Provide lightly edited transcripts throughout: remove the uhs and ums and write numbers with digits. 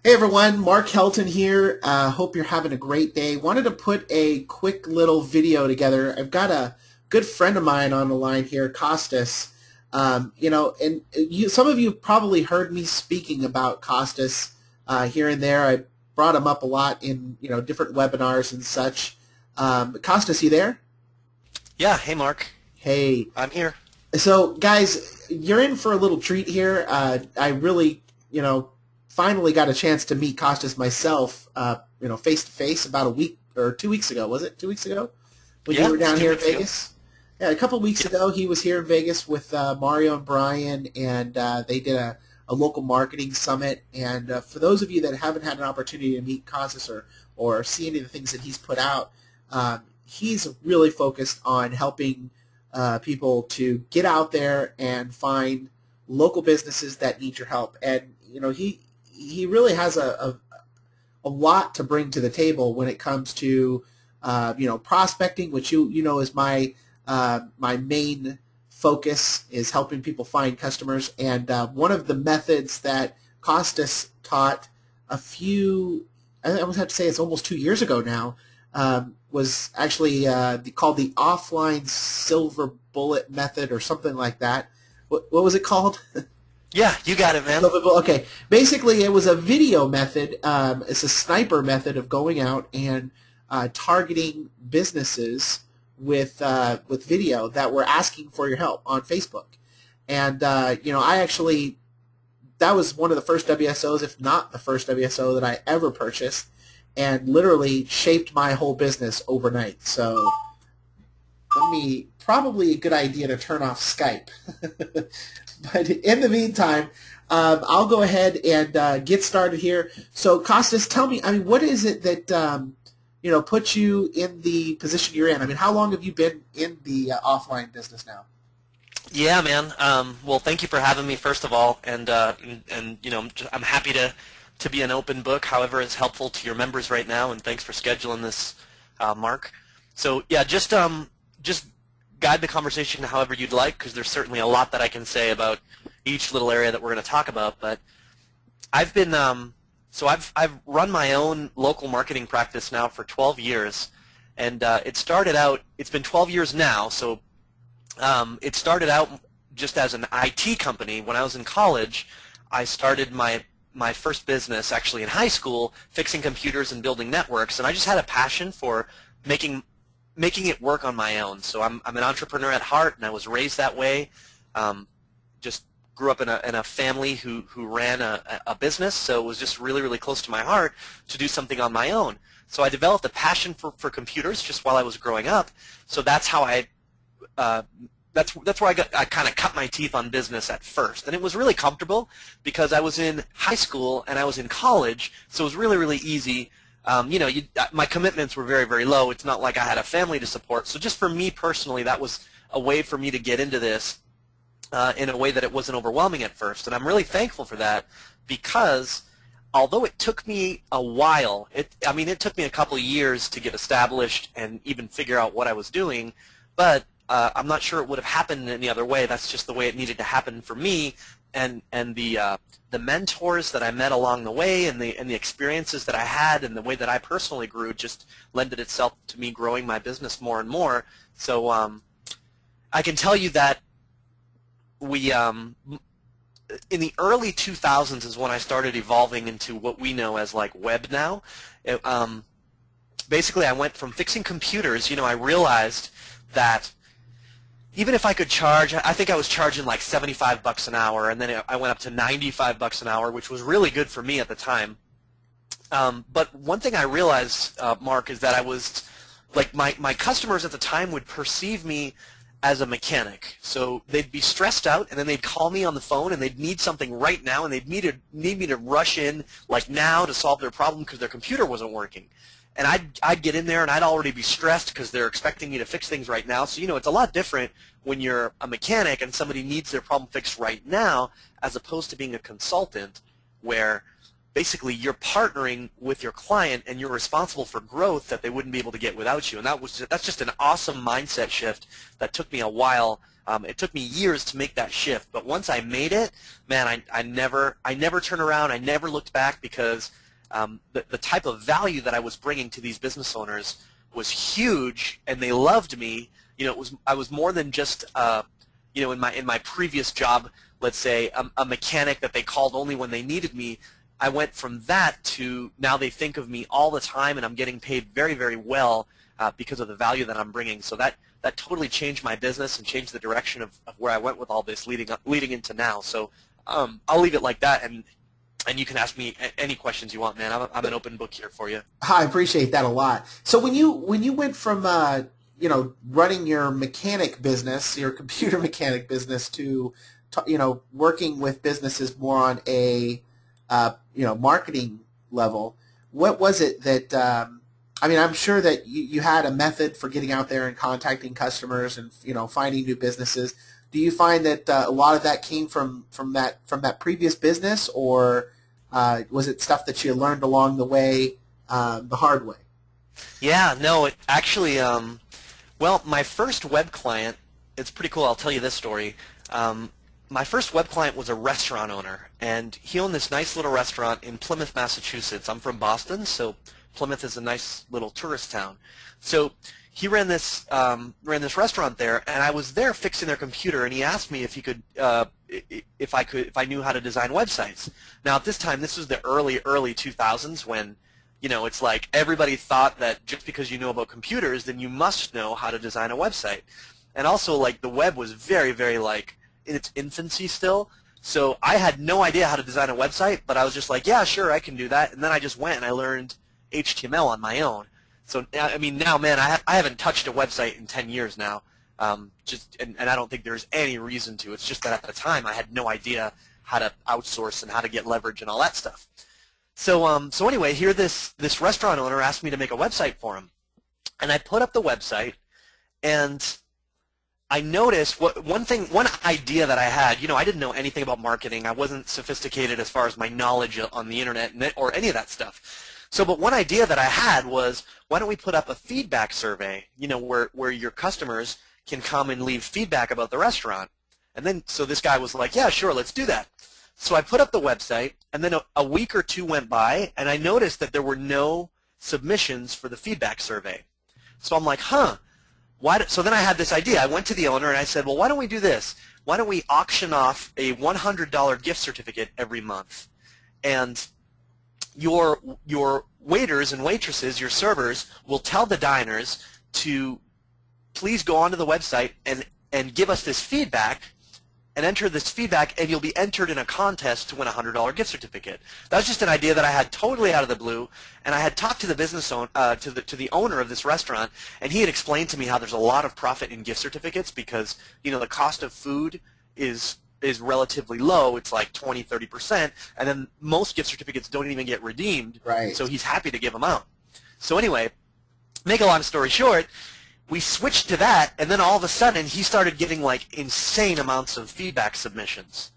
Hey everyone, Mark Helton here. Hope you're having a great day. Wanted to put a quick little video together. I've got a good friend of mine on the line here, Costas. Some of you probably heard me speaking about Costas here and there. I brought him up a lot in different webinars and such. Costas, you there? Yeah, hey Mark. Hey. I'm here. So guys, you're in for a little treat here. I really, finally got a chance to meet Costas myself, face to face about a week or 2 weeks ago. Was it 2 weeks ago when Yeah, you were it's down two here in weeks ago. Vegas? Yeah, a couple weeks ago he was here in Vegas with Mario and Brian, and they did a local marketing summit. And for those of you that haven't had an opportunity to meet Costas or see any of the things that he's put out, he's really focused on helping people to get out there and find local businesses that need your help. And he really has a lot to bring to the table when it comes to prospecting, which you know is my main focus, is helping people find customers. And one of the methods that Costas taught I almost have to say it's almost 2 years ago now, was actually called the offline silver bullet method or something like that. What was it called? Yeah, you got it, man. Okay, basically it was a video method. It's a sniper method of going out and targeting businesses with video that were asking for your help on Facebook. And I actually, that was one of the first WSOs, if not the first WSO that I ever purchased, and literally shaped my whole business overnight. So probably a good idea to turn off Skype. But in the meantime, I'll go ahead and get started here. So Costas, tell me, what is it that puts you in the position you're in? How long have you been in the offline business now? Yeah, man. Well, thank you for having me, first of all, and I'm happy to be an open book, however is helpful to your members right now, and thanks for scheduling this, Mark. So yeah, just guide the conversation however you'd like, because there's certainly a lot that I can say about each little area that we're going to talk about. But I've been I've run my own local marketing practice now for 12 years, and it's been 12 years now. So it started out just as an IT company. When I was in college, I started my first business actually in high school, fixing computers and building networks, and I just had a passion for making it work on my own. So I'm an entrepreneur at heart, and I was raised that way. Just grew up in a family who ran a business, so it was just really, really close to my heart to do something on my own. So I developed a passion for computers just while I was growing up. So that's how that's where I kind of cut my teeth on business at first. And it was really comfortable because I was in high school and I was in college, so it was really, really easy. My commitments were very, very low. It's not like I had a family to support. So just for me personally, that was a way for me to get into this in a way that it wasn't overwhelming at first. And I'm really thankful for that, because although it took me a while, it took me a couple of years to get established and even figure out what I was doing, but I'm not sure it would have happened any other way. That's just the way it needed to happen for me. And the mentors that I met along the way, and the experiences that I had, and the way that I personally grew just lended itself to me growing my business more and more. So I can tell you that we in the early 2000s is when I started evolving into what we know as like web now. Basically, I went from fixing computers. I realized that even if I could charge, I think I was charging like $75 an hour, and then I went up to $95 an hour, which was really good for me at the time. But one thing I realized, Mark, is that I was, like, my customers at the time would perceive me as a mechanic. So they'd be stressed out, and then they'd call me on the phone, and they'd need something right now, and they'd need me to rush in, like now, to solve their problem because their computer wasn't working. And I'd get in there, and I'd already be stressed because they're expecting me to fix things right now. So, it's a lot different when you're a mechanic and somebody needs their problem fixed right now, as opposed to being a consultant, where basically you're partnering with your client and you're responsible for growth that they wouldn't be able to get without you. And that's just an awesome mindset shift that took me a while It took me years to make that shift, but once I made it, man, I never turned around. I never looked back because the type of value that I was bringing to these business owners was huge, and they loved me. You know, I was more than just you know, in my previous job, let's say a mechanic that they called only when they needed me. I went from that to now they think of me all the time, and I'm getting paid very, very well because of the value that I'm bringing. So that totally changed my business and changed the direction of where I went with all this leading into now. So I'll leave it like that, and you can ask me any questions you want, man. I'm an open book here for you. I appreciate that a lot. So when you went from you know, running your mechanic business, your computer mechanic business, to you know, working with businesses more on a you know, marketing level, what was it that I mean, I'm sure that you had a method for getting out there and contacting customers and, you know, finding new businesses. Do you find that a lot of that came from that previous business, or was it stuff that you learned along the way, the hard way? Yeah, no, it actually, well, my first web client, it's pretty cool. I'll tell you this story. My first web client was a restaurant owner, and he owned this nice little restaurant in Plymouth, Massachusetts. I'm from Boston, so Plymouth is a nice little tourist town. So he ran this restaurant there, and I was there fixing their computer, and he asked me if he could, if I knew how to design websites. Now at this time, this was the early 2000s when, you know, it's like everybody thought that just because you know about computers, then you must know how to design a website. And also, like, the web was very, very, like, in its infancy still. So I had no idea how to design a website, but I was just like, yeah, sure, I can do that. And then I just went and I learned HTML on my own. So, I mean, now, man, I haven't touched a website in 10 years now. And I don't think there's any reason to. It's just that at the time I had no idea how to outsource and how to get leverage and all that stuff. So, so anyway, here this restaurant owner asked me to make a website for him. And I put up the website, and I noticed one idea that I had. You know, I didn't know anything about marketing. I wasn't sophisticated as far as my knowledge on the internet or any of that stuff. So, but one idea that I had was, why don't we put up a feedback survey, you know, where your customers can come and leave feedback about the restaurant. And then, so this guy was like, yeah, sure, let's do that. So I put up the website, and then a week or two went by, and I noticed that there were no submissions for the feedback survey. So I'm like, huh. So then I had this idea. I went to the owner and I said, well, why don't we do this? Why don't we auction off a $100 gift certificate every month? And your waiters and waitresses, your servers, will tell the diners to please go onto the website and give us this feedback and enter this feedback, and you'll be entered in a contest to win a $100 gift certificate. That was just an idea that I had totally out of the blue, and I had talked to the business to the owner of this restaurant, and he had explained to me how there's a lot of profit in gift certificates because, you know, the cost of food is relatively low. It's like 20-30%, and then most gift certificates don't even get redeemed. Right. So he's happy to give them out. So anyway, make a long story short, we switched to that, and then all of a sudden he started getting like insane amounts of feedback submissions.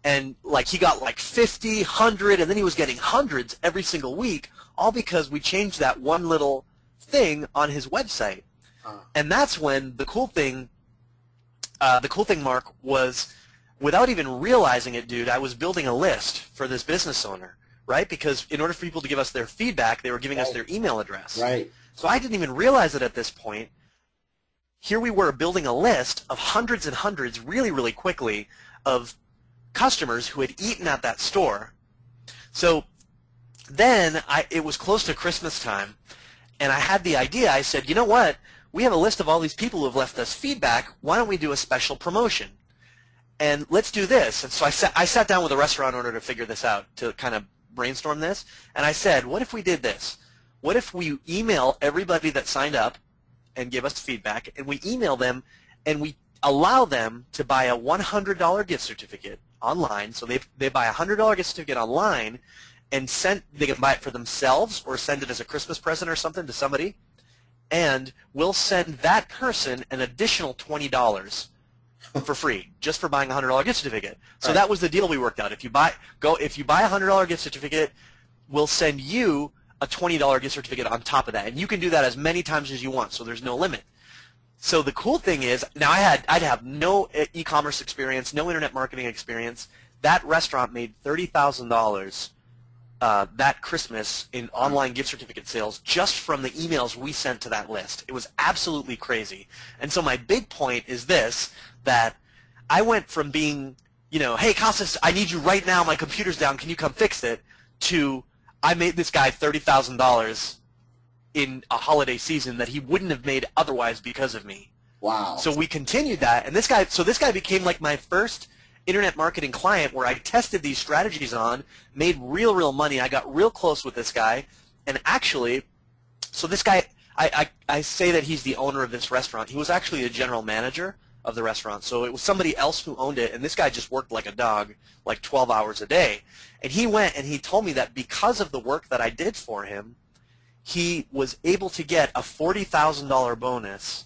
And like he got like 50, 100, and then he was getting hundreds every single week, all because we changed that one little thing on his website. And that's when the cool thing, Mark, was without even realizing it, dude, I was building a list for this business owner, right? Because in order for people to give us their feedback, they were giving us their email address. Right. So I didn't even realize it at this point. Here we were building a list of hundreds and hundreds really, really quickly of customers who had eaten at that store. So then it was close to Christmas time, and I had the idea. I said, you know what? We have a list of all these people who have left us feedback. Why don't we do a special promotion? And let's do this. And so I sat down with a restaurant owner to figure this out, to kind of brainstorm this. And I said, what if we did this? What if we email everybody that signed up and give us feedback, and we email them, and we allow them to buy a $100 gift certificate online. So they buy a $100 gift certificate online, and they can buy it for themselves or send it as a Christmas present or something to somebody, and we'll send that person an additional $20 for free just for buying a $100 gift certificate. So Right. that was the deal we worked out. If you buy a $100 gift certificate, we'll send you a $20 gift certificate on top of that, and you can do that as many times as you want, so there's no limit. So the cool thing is, now I'd have no e-commerce experience, no internet marketing experience. That restaurant made $30,000 that Christmas in online gift certificate sales just from the emails we sent to that list. It was absolutely crazy. And so my big point is this, that I went from being, hey, Costas, I need you right now. My computer's down. Can you come fix it? To I made this guy $30,000 in a holiday season that he wouldn't have made otherwise because of me. Wow. So we continued that, and this guy became like my first internet marketing client where I tested these strategies on, made real money. I got real close with this guy, and actually, so this guy, I say that he's the owner of this restaurant. He was actually the general manager of the restaurant, so it was somebody else who owned it, and this guy just worked like a dog, like 12 hours a day. And he went and he told me that because of the work that I did for him, he was able to get a $40,000 bonus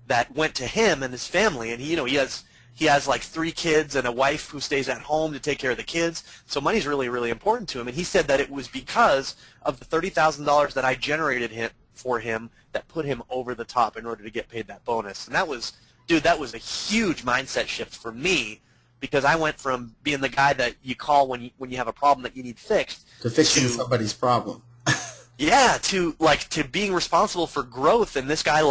that went to him and his family. And he has like 3 kids and a wife who stays at home to take care of the kids. So money's really important to him. And he said that it was because of the $30,000 that I generated for him that put him over the top in order to get paid that bonus. And that was, dude, that was a huge mindset shift for me, because I went from being the guy that you call when you have a problem that you need fixed to fixing somebody's problem. Yeah, to being responsible for growth, and this guy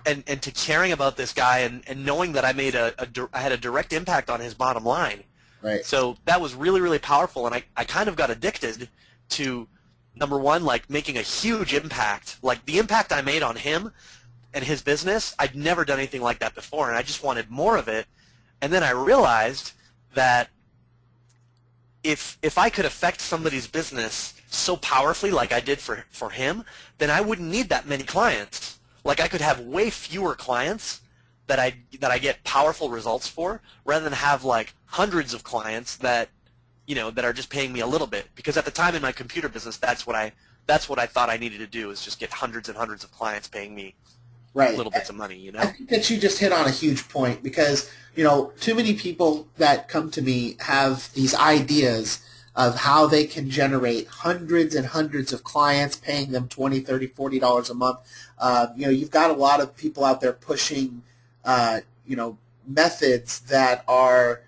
and to caring about this guy and knowing that I made I had a direct impact on his bottom line. Right. So that was really powerful, and I kind of got addicted to, number one, like making a huge impact. Like the impact I made on him and his business, I'd never done anything like that before, and I just wanted more of it. And then I realized that if I could affect somebody's business so powerfully like I did for him, then I wouldn't need that many clients. Like I could have way fewer clients that I get powerful results for, rather than have like hundreds of clients that that are just paying me a little bit. Because at the time in my computer business, that's what I thought I needed to do, is just get hundreds and hundreds of clients paying me little bits of money. I think that you just hit on a huge point, because too many people that come to me have these ideas of how they can generate hundreds and hundreds of clients, paying them $20, $30, $40 a month. You've got a lot of people out there pushing, methods that are,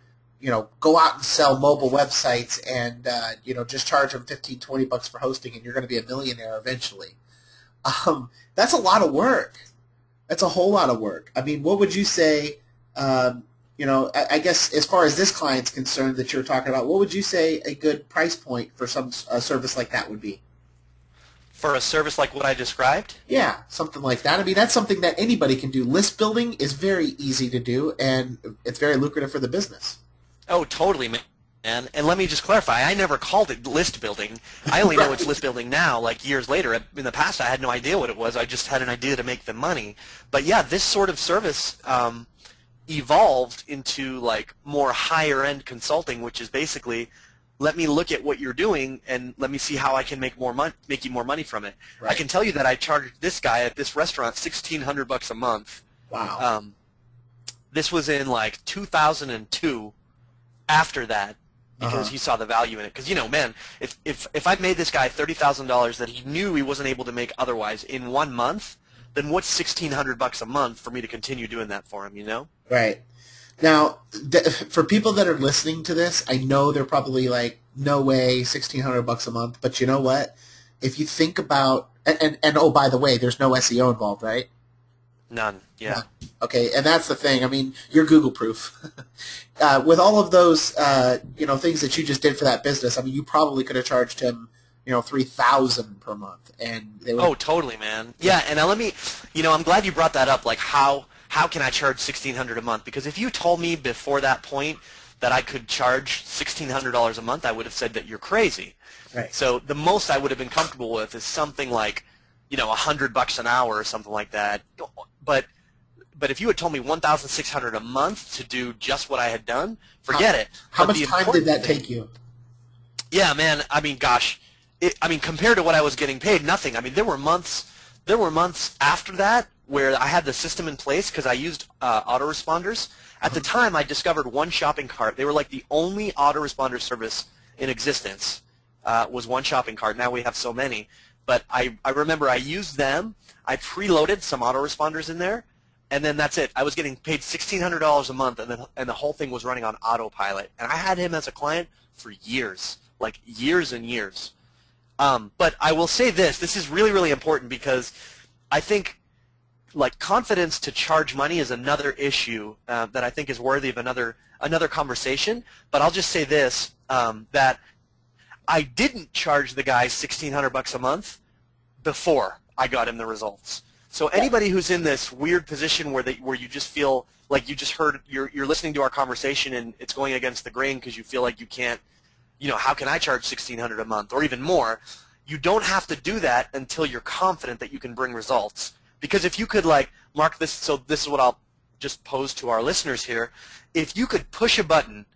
go out and sell mobile websites and, just charge them $15, $20 for hosting, and you're going to be a millionaire eventually. That's a lot of work. That's a whole lot of work. I mean, what would you say, I guess as far as this client's concerned that you're talking about, what would you say a good price point for some service like that would be? For a service like what I described? Yeah, something like that. I mean, that's something that anybody can do. List building is very easy to do, and it's very lucrative for the business. Oh, totally, man. And let me just clarify, I never called it list building. I only know it's list building now, like years later. In the past, I had no idea what it was. I just had an idea to make them money. But yeah, this sort of service evolved into like more higher end consulting, which is basically, let me look at what you're doing and let me see how I can make you more money from it. Right. I can tell you that I charged this guy at this restaurant $1,600 a month. Wow. This was in like 2002. After that, because he saw the value in it. Because man, if I made this guy $30,000 that he knew he wasn't able to make otherwise in 1 month, then what's $1,600 a month for me to continue doing that for him? Right. Now, for people that are listening to this, I know they're probably like, no way, $1,600 a month. But you know what? If you think about, and oh, by the way, there's no SEO involved, right? None. Yeah. Okay, and that's the thing. I mean, you're Google proof. With all of those, things that you just did for that business, I mean, you probably could have charged him, $3,000 per month, and they would. Oh, totally, man. Yeah, and now let me, I'm glad you brought that up. Like, how can I charge $1,600 a month? Because if you told me before that point that I could charge $1,600 a month, I would have said that you're crazy. Right. So the most I would have been comfortable with is something like, $100 an hour or something like that. But if you had told me $1,600 a month to do just what I had done, forget it. How much time did that take you? Yeah, man. I mean, gosh. Compared to what I was getting paid, nothing. I mean, there were months after that where I had the system in place because I used autoresponders. At the time, I discovered one shopping cart. They were like the only autoresponder service in existence was one shopping cart. Now we have so many. But I remember I used them. I preloaded some autoresponders in there, and then that's it. I was getting paid $1,600 a month, and the whole thing was running on autopilot. And I had him as a client for years, like years and years. But I will say this: this is really, really important because I think, like, confidence to charge money is another issue that I think is worthy of another conversation. But I'll just say this: that I didn't charge the guy $1,600 a month before I got him the results. So anybody who's in this weird position where you just feel like you're listening to our conversation and it's going against the grain because you feel like you can't, how can I charge $1,600 a month or even more? You don't have to do that until you're confident that you can bring results. Because if you could, like, mark this, so this is what I'll just pose to our listeners here. If you could push a button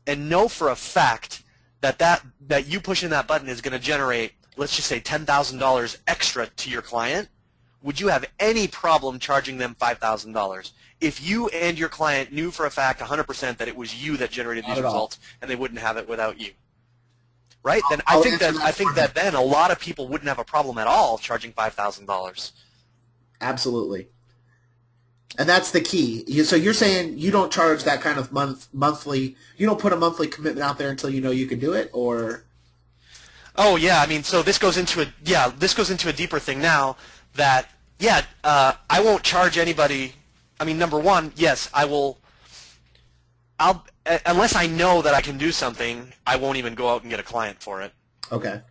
and know for a fact that you pushing that button is going to generate, let's just say, $10,000 extra to your client, would you have any problem charging them $5,000? If you and your client knew for a fact 100% that it was you that generated these results and they wouldn't have it without you, right? Then I think that then a lot of people wouldn't have a problem at all charging $5,000. Absolutely. And that's the key. So you're saying you don't charge that kind of monthly, you don't put a monthly commitment out there until you know you can do it, or? Oh yeah, I mean, so this goes into a deeper thing now that, I won't charge anybody. I mean, number one, yes, unless I know that I can do something, I won't even go out and get a client for it. Okay.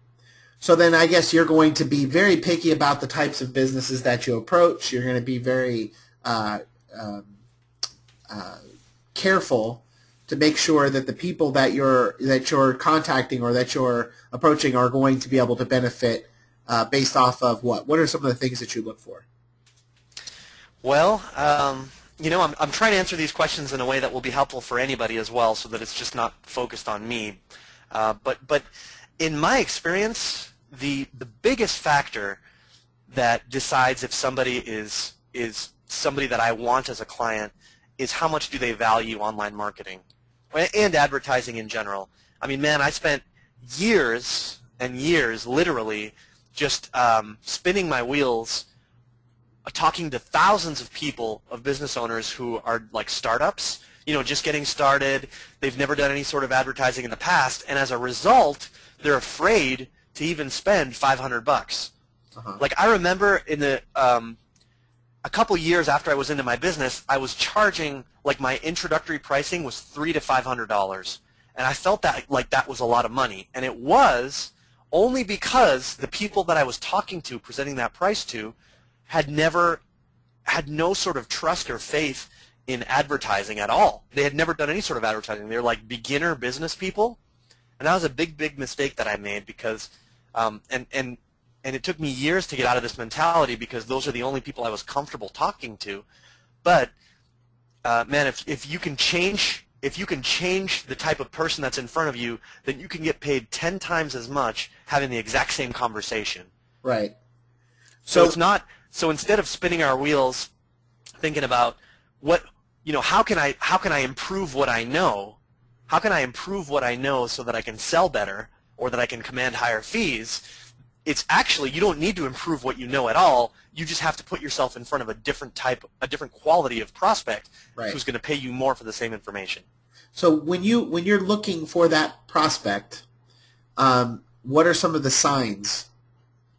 So then I guess you're going to be very picky about the types of businesses that you approach. You're going to be very careful to make sure that the people that you're contacting or that you're approaching are going to be able to benefit based off of what? What are some of the things that you look for? Well, I'm trying to answer these questions in a way that will be helpful for anybody as well, so that it's just not focused on me. But in my experience, the biggest factor that decides if somebody is somebody that I want as a client is how much do they value online marketing and advertising in general. I mean, man, I spent years and years literally just spinning my wheels talking to thousands of people, of business owners who are like startups, just getting started. They've never done any sort of advertising in the past, and as a result, they're afraid to even spend $500. Like, I remember in the a couple years after I was into my business, I was charging, like, my introductory pricing was $300 to $500, and I felt that like that was a lot of money, and it was only because the people that I was talking to, presenting that price to, had no sort of trust or faith in advertising at all. They had never done any sort of advertising. They're like beginner business people, and that was a big mistake that I made because, and it took me years to get out of this mentality because those are the only people I was comfortable talking to. But man, if you can change the type of person that's in front of you, then you can get paid 10 times as much having the exact same conversation. Right. So it's not. So instead of spinning our wheels, thinking about how can I improve what I know? How can I improve what I know so that I can sell better or that I can command higher fees? It's actually, you don't need to improve what you know at all. You just have to put yourself in front of a different quality of prospect who's going to pay you more for the same information. So when you're looking for that prospect, what are some of the signs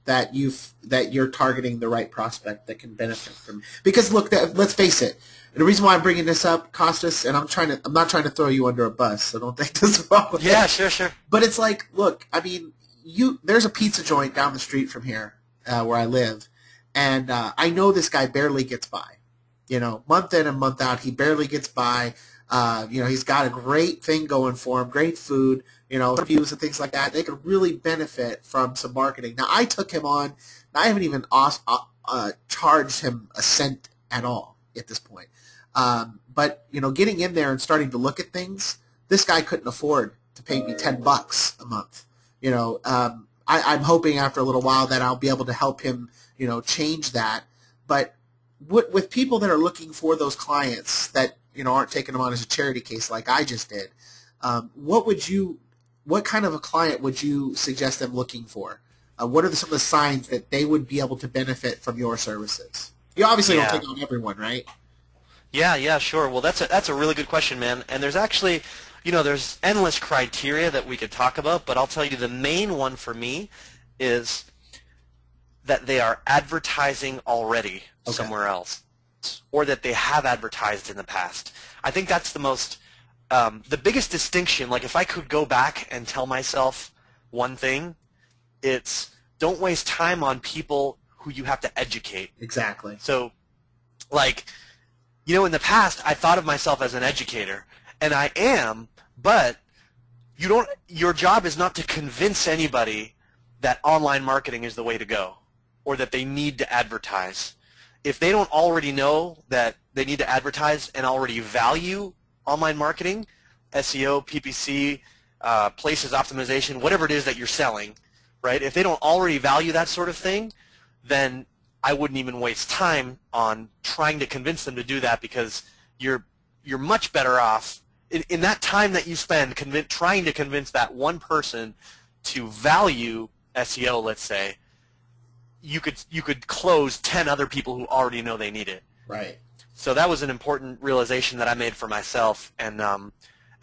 that you're targeting the right prospect that can benefit from? Because look, let's face it. The reason why I'm bringing this up, Costas, and I'm not trying to throw you under a bus, so don't think this is wrong with Yeah, it. sure. But it's like, look, I mean, there's a pizza joint down the street from here where I live, and I know this guy barely gets by. Month in and month out, he barely gets by. He's got a great thing going for him, great food, reviews and things like that. They could really benefit from some marketing. Now, I took him on. I haven't even charged him a cent at all at this point. But getting in there and starting to look at things, this guy couldn't afford to pay me $10 a month. I'm hoping after a little while that I'll be able to help him, change that. But with people that are looking for those clients that aren't taking them on as a charity case like I just did, what kind of a client would you suggest them looking for? What are some of the signs that they would be able to benefit from your services? You obviously don't take on everyone, right? Yeah, yeah, sure. Well, that's a really good question, man. And there's actually, there's endless criteria that we could talk about, but I'll tell you the main one for me is that they are advertising already Okay. somewhere else, or that they have advertised in the past. I think that's the biggest distinction. Like if I could go back and tell myself one thing, it's don't waste time on people who you have to educate. Exactly. So, like, in the past, I thought of myself as an educator, and I am, but your job is not to convince anybody that online marketing is the way to go or that they need to advertise. If they don't already know that they need to advertise and already value online marketing, SEO, PPC, places optimization, whatever it is that you're selling, right? If they don't already value that sort of thing, then I wouldn't even waste time on trying to convince them to do that, because you're much better off in that time that you spend trying to convince that one person to value SEO, let's say. You could close 10 other people who already know they need it. Right. So that was an important realization that I made for myself, and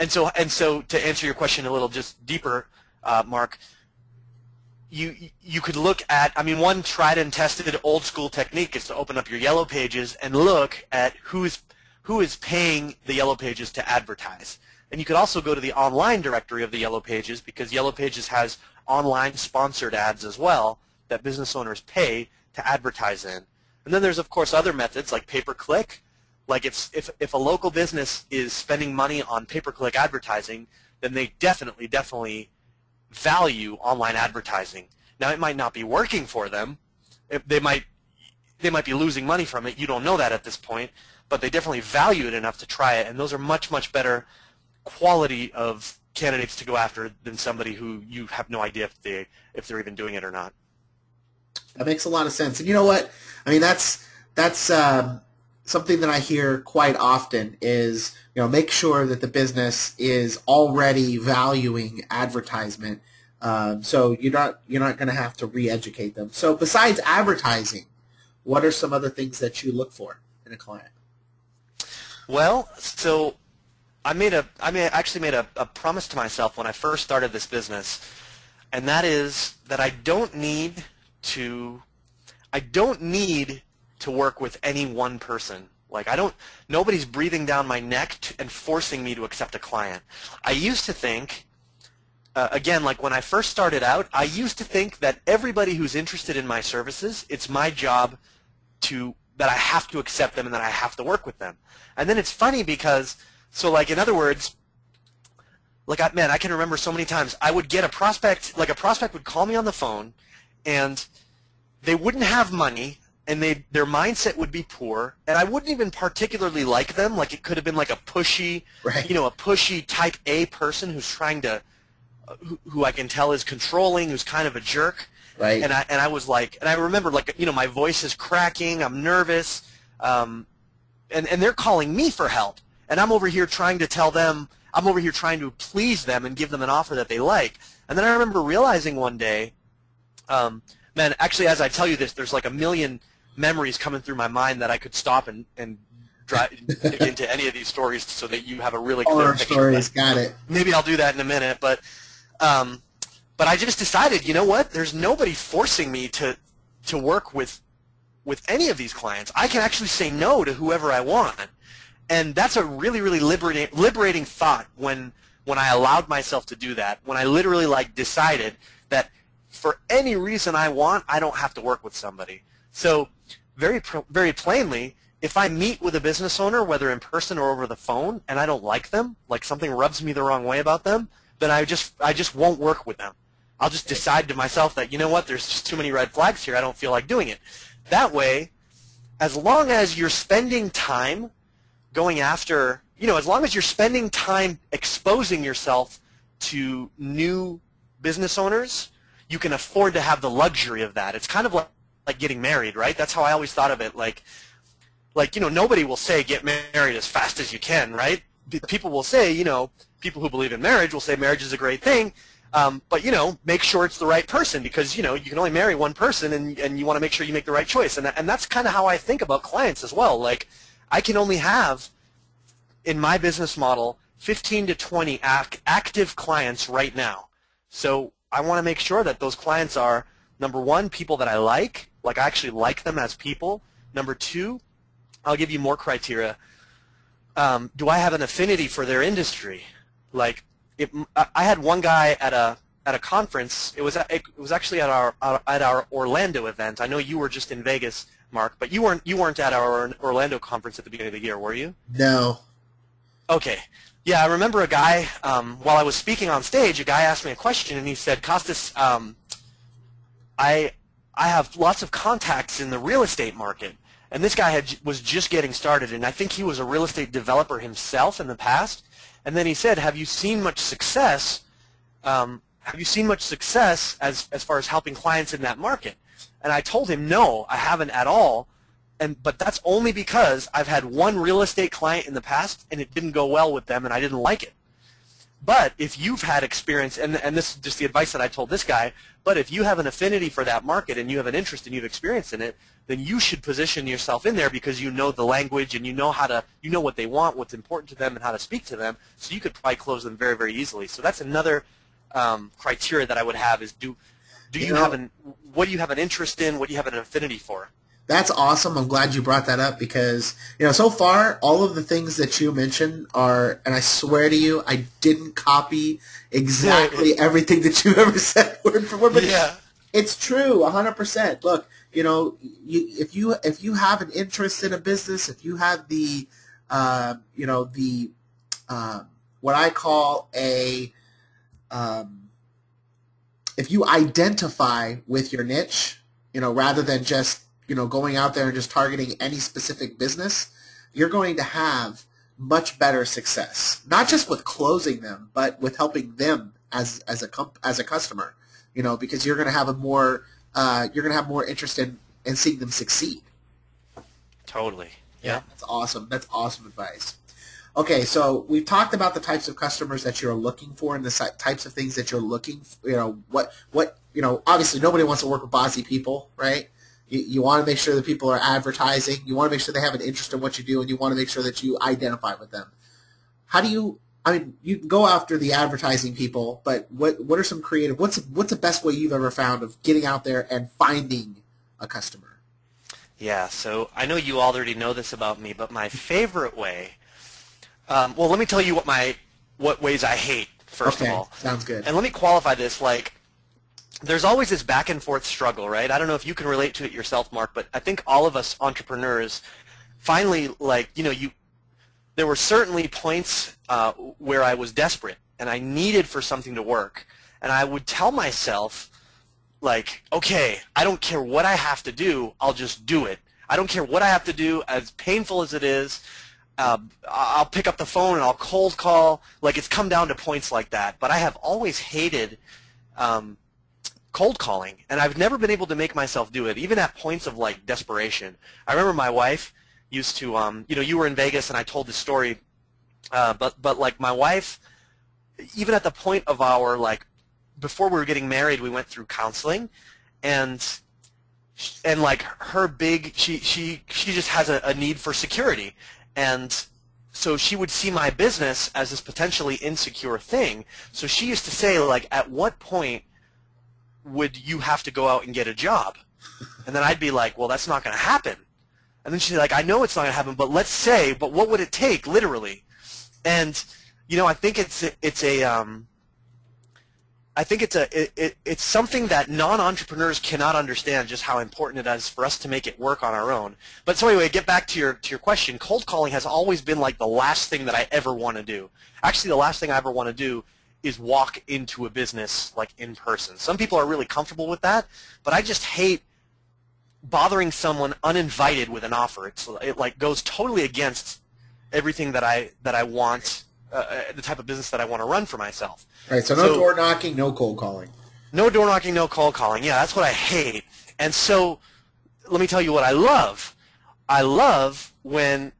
so to answer your question a little just deeper, Mark, you could look at, one tried and tested old school technique is to open up your Yellow Pages and look at who is paying the Yellow Pages to advertise. And you could also go to the online directory of the Yellow Pages, because Yellow Pages has online sponsored ads as well that business owners pay to advertise in. And then there's, of course, other methods like pay-per-click. Like if a local business is spending money on pay-per-click advertising, then they definitely value online advertising. Now, it might not be working for them. They might be losing money from it. You don't know that at this point, but they definitely value it enough to try it, and those are much better quality of candidates to go after than somebody who you have no idea if they're even doing it or not. That makes a lot of sense. And you know what? That's something that I hear quite often is, make sure that the business is already valuing advertisement. So you're not going to have to re-educate them. So besides advertising, what are some other things that you look for in a client? Well, so I actually made a promise to myself when I first started this business, and that is that I don't need to work with any one person. Like nobody's breathing down my neck and forcing me to accept a client. I used to think, again, like when I first started out, I used to think that everybody who's interested in my services, it's my job that I have to accept them and that I have to work with them. And then it's funny because, so like in other words, like I can remember so many times I would get a prospect would call me on the phone, and they wouldn't have money, and their mindset would be poor, and I wouldn't even particularly like them. Like it could have been like a pushy, Right. a pushy type A person who's trying to, who I can tell is controlling, who's kind of a jerk. Right. And I was like, and I remember like, my voice is cracking, I'm nervous, and they're calling me for help, and I'm over here trying to please them and give them an offer that they like. And then I remember realizing one day, man, actually, as I tell you this, there's like a million memories coming through my mind that I could stop and dig into any of these stories so that you have a really clear Horror picture. stories, got it. Maybe I'll do that in a minute, but I just decided, you know what? There's nobody forcing me to work with any of these clients. I can actually say no to whoever I want, and that's a really liberating thought when I allowed myself to do that. When I literally decided that for any reason I want, I don't have to work with somebody. So very plainly, if I meet with a business owner, whether in person or over the phone, and I don't like them, like something rubs me the wrong way about them, then I just won't work with them. I'll just decide to myself that, you know what, there's just too many red flags here. I don't feel like doing it. That way, as long as you're spending time going after, as long as you're spending time exposing yourself to new business owners, you can afford to have the luxury of that. It's kind of like getting married, right? That's how I always thought of it. Like nobody will say get married as fast as you can, right? People will say, people who believe in marriage will say marriage is a great thing, but make sure it's the right person, because you can only marry one person, and you want to make sure you make the right choice. And that's kind of how I think about clients as well. Like I can only have, in my business model, 15 to 20 active clients right now. So I want to make sure that those clients are, number one, people that I like I actually like them as people. Number two, I'll give you more criteria. Do I have an affinity for their industry? Like, I had one guy at a conference. It was actually at our Orlando event. I know you were just in Vegas, Mark, but you weren't at our Orlando conference at the beginning of the year, were you? No. Okay. Yeah, I remember a guy, while I was speaking on stage, a guy asked me a question, and he said, Costas, I have lots of contacts in the real estate market. And this guy was just getting started, and I think he was a real estate developer himself in the past. And then he said, have you seen much success? Have you seen much success as far as helping clients in that market? And I told him, no, I haven't at all. But that's only because I've had one real estate client in the past, and it didn't go well with them, and I didn't like it. But if you've had experience, and this is just the advice that I told this guy, but if you have an affinity for that market and you have an interest and you've experienced in it, then you should position yourself in there because you know the language and you know what they want, what's important to them, and how to speak to them. So you could probably close them very, very easily. So that's another criteria that I would have is what do you have an interest in? What do you have an affinity for? That's awesome. I'm glad you brought that up because, so far, all of the things that you mentioned are, and I swear to you, I didn't copy exactly everything that you ever said word for word, but yeah. It's true, 100%. Look, if you have an interest in a business, if you have the, what I call if you identify with your niche, rather than just going out there and just targeting any specific business, you're going to have much better success. Not just with closing them, but with helping them as a customer. Because you're going to have more interest in seeing them succeed. Totally. Yeah, that's awesome. That's awesome advice. Okay, so we've talked about the types of customers that you're looking for and the types of things that you're looking for. Obviously nobody wants to work with bossy people, right? You want to make sure that people are advertising. You want to make sure they have an interest in what you do, and you want to make sure that you identify with them. You can go after the advertising people, but what are some creative, what's the best way you've ever found of getting out there and finding a customer? Yeah, so I know you already know this about me, but my favorite way, well, let me tell you what ways I hate, first of all. Sounds good. And let me qualify this, there's always this back and forth struggle, right? I don't know if you can relate to it yourself, Mark, but I think all of us entrepreneurs finally, there were certainly points where I was desperate and I needed for something to work. And I would tell myself, okay, I don't care what I have to do, I'll just do it. I don't care what I have to do, as painful as it is. I'll pick up the phone and I'll cold call. It's come down to points like that. But I have always hated cold calling, and I've never been able to make myself do it, even at points of desperation. I remember my wife used to, you were in Vegas, and I told this story, but my wife, even at the point of our before we were getting married, we went through counseling, and her big, she just has a need for security, and so she would see my business as this potentially insecure thing. So she used to say, at what point would you have to go out and get a job? And then I'd be like, well, that's not going to happen. And then she's like, I know it's not going to happen, but let's say, but what would it take, literally? And I think it's something that non-entrepreneurs cannot understand, just how important it is for us to make it work on our own. But so anyway, get back to your question. Cold calling has always been the last thing that I ever want to do. Actually, the last thing I ever want to do is walk into a business in person. Some people are really comfortable with that, but I just hate bothering someone uninvited with an offer. It goes totally against everything that I want, the type of business that I want to run for myself. Right, so no door knocking, no cold calling. No door knocking, no cold calling. Yeah, that's what I hate. And so let me tell you what I love. I love when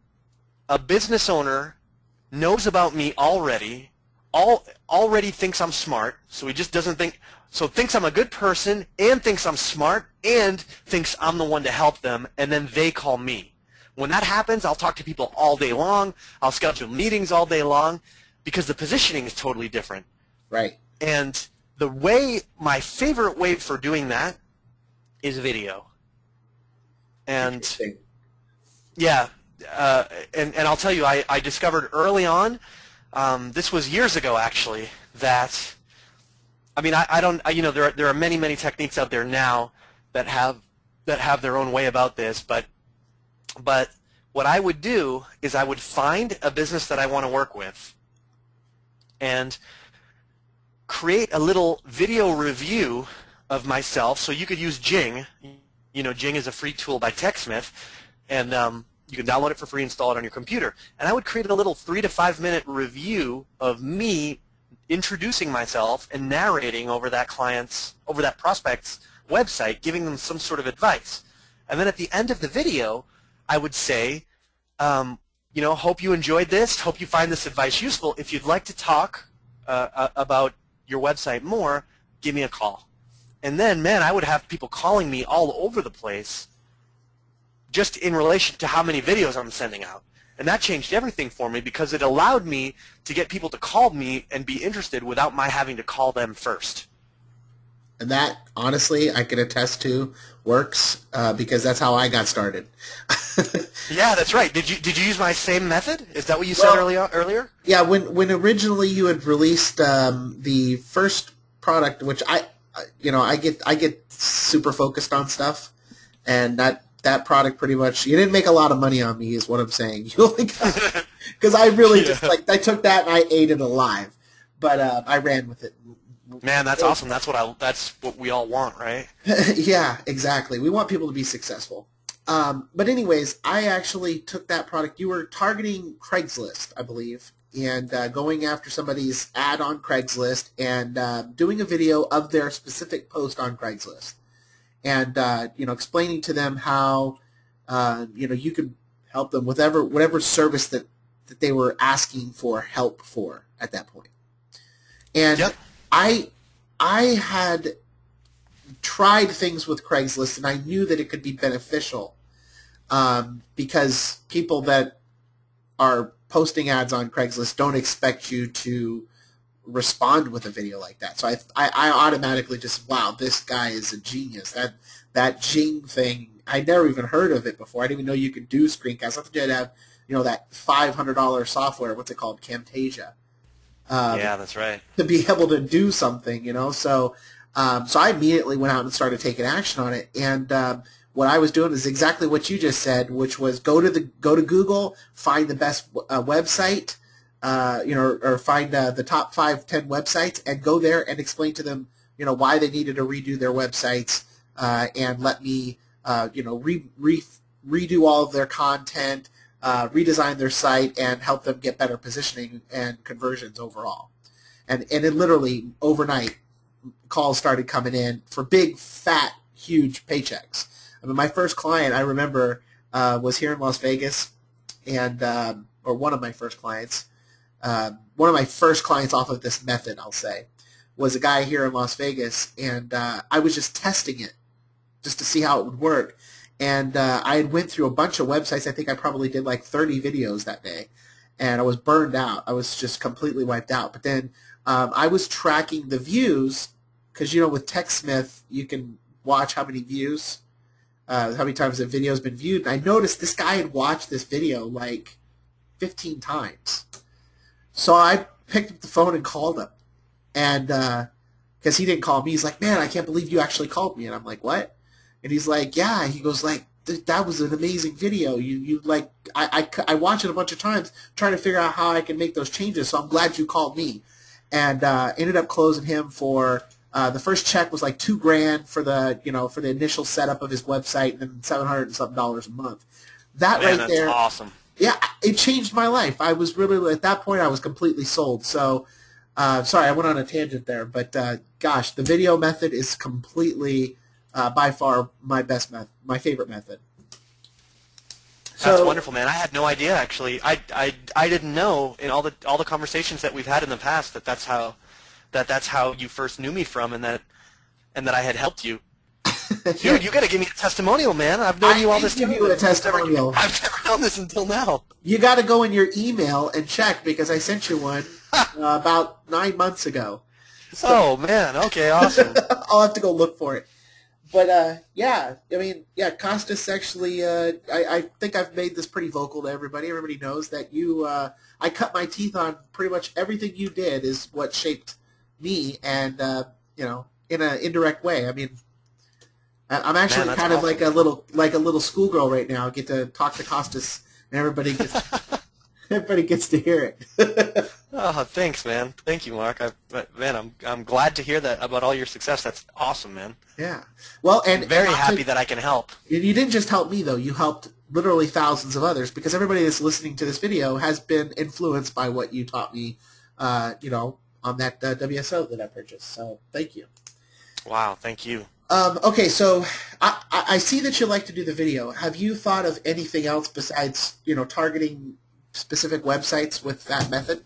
a business owner knows about me already thinks I'm smart, so he just doesn't think, so thinks I'm a good person and thinks I'm smart and thinks I'm the one to help them, and then they call me. When that happens, I'll talk to people all day long. I'll schedule meetings all day long because the positioning is totally different. Right. And my favorite way for doing that is video. And yeah, and I'll tell you, I discovered early on, this was years ago actually, that I mean, there are many techniques out there now that have their own way about this, but what I would do is I would find a business that I want to work with and create a little video review of myself. So you could use Jing. Jing is a free tool by TechSmith, and you can download it for free, install it on your computer. And I would create a little 3 to 5 minute review of me introducing myself and narrating over that prospect's website, giving them some sort of advice. And then at the end of the video, I would say, hope you enjoyed this, hope you find this advice useful. If you'd like to talk about your website more, give me a call. And then, man, I would have people calling me all over the place just in relation to how many videos I'm sending out. And that changed everything for me because it allowed me to get people to call me and be interested without my having to call them first. And that, honestly, I can attest to works because that's how I got started. Yeah, that's right. Did you use my same method? Is that what you said earlier? Yeah, when originally you had released the first product, which I get super focused on stuff, and that product pretty much, you didn't make a lot of money on me is what I'm saying. You only got, because I really just I took that and I ate it alive, but I ran with it. Man, that's awesome. That's what we all want, right? Yeah, exactly. We want people to be successful. But anyways, I actually took that product. You were targeting Craigslist, I believe, and going after somebody's ad on Craigslist and doing a video of their specific post on Craigslist, and explaining to them how you could help them with whatever service that they were asking for help for at that point. And yep. I had tried things with Craigslist, and I knew that it could be beneficial because people that are posting ads on Craigslist don't expect you to respond with a video like that. So I automatically just, wow, this guy is a genius. That Jing thing, I never even heard of it before. I didn't even know you could do screencasts. I thought you had to have, that $500 software, what's it called, Camtasia. Yeah, that's right. To be able to do something, So I immediately went out and started taking action on it. And what I was doing is exactly what you just said, which was go to Google, find the best website, or find the top 5-10 websites, and go there and explain to them, why they needed to redo their websites, and let me, redo all of their content. Redesign their site and help them get better positioning and conversions overall. And it literally, overnight, calls started coming in for big, fat, huge paychecks. I mean, my first client, I remember, was here in Las Vegas, and or one of my first clients off of this method, I'll say, was a guy here in Las Vegas, and I was just testing it just to see how it would work. And I had went through a bunch of websites. I think I probably did like 30 videos that day, and I was burned out. I was just completely wiped out. But then I was tracking the views because, with TechSmith, you can watch how many views, how many times the video has been viewed. And I noticed this guy had watched this video like 15 times. So I picked up the phone and called him. And because he didn't call me, he's like, man, I can't believe you actually called me. And I'm like, what? And he's like, yeah. He goes like, that was an amazing video. You like, I watched it a bunch of times trying to figure out how I can make those changes. So I'm glad you called me, and ended up closing him for the first check was like $2,000 for the initial setup of his website, and then $700 and something a month. That Man, right there, that's awesome. Yeah, it changed my life. I was really, at that point I was completely sold. So sorry, I went on a tangent there, but gosh, the video method is completely. By far my favorite method. That's wonderful, man. I had no idea, actually. I didn't know in all the conversations that we've had in the past that's how you first knew me from, and that I had helped you. Dude, you got to give me a testestimonial, man. I've known you all this time. Give you a testimonial. I've never known this until now. You got to go in your email and check because I sent you one about 9 months ago. So, oh man, okay, awesome. I'll have to go look for it. But yeah, I mean, yeah, Costas actually. I think I've made this pretty vocal to everybody. Everybody knows that you. I cut my teeth on pretty much everything you did is what shaped me, and in an indirect way. I mean, I'm actually kind of like a little schoolgirl right now. I get to talk to Costas, and everybody gets to hear it. Oh, thanks, man. Thank you, Mark. I'm glad to hear that about all your success. That's awesome, man. Yeah. Well, and I'm very happy that I can help. You didn't just help me though. You helped literally thousands of others because everybody that's listening to this video has been influenced by what you taught me. On that WSO that I purchased. So thank you. Wow, thank you. Okay, so I see that you like to do the video. Have you thought of anything else besides targeting specific websites with that method?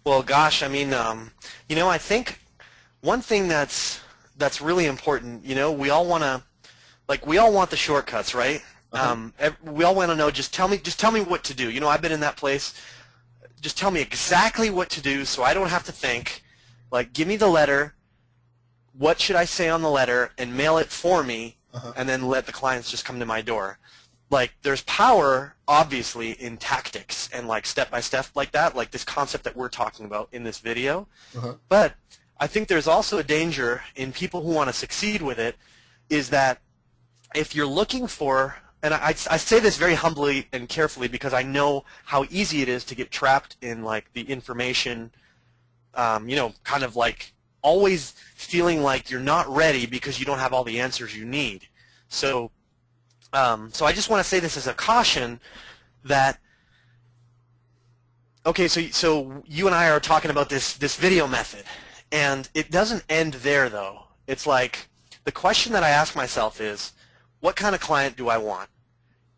Well, gosh, I mean, I think one thing that's really important, we all want the shortcuts, right? We all want to know, just tell me what to do. I've been in that place. Just tell me exactly what to do so I don't have to think. Like, give me the letter. What should I say on the letter? And mail it for me, and then let the clients just come to my door. Like, there's power, obviously, in tactics and, like, step-by-step like that, like this concept that we're talking about in this video. But I think there's also a danger in people who want to succeed with it is that if you're looking for, and I say this very humbly and carefully because I know how easy it is to get trapped in, like, the information, kind of like always feeling like you're not ready because you don't have all the answers you need. So I just want to say this as a caution that, okay, so you and I are talking about this video method, and it doesn't end there, though. It's like the question that I ask myself is, what kind of client do I want?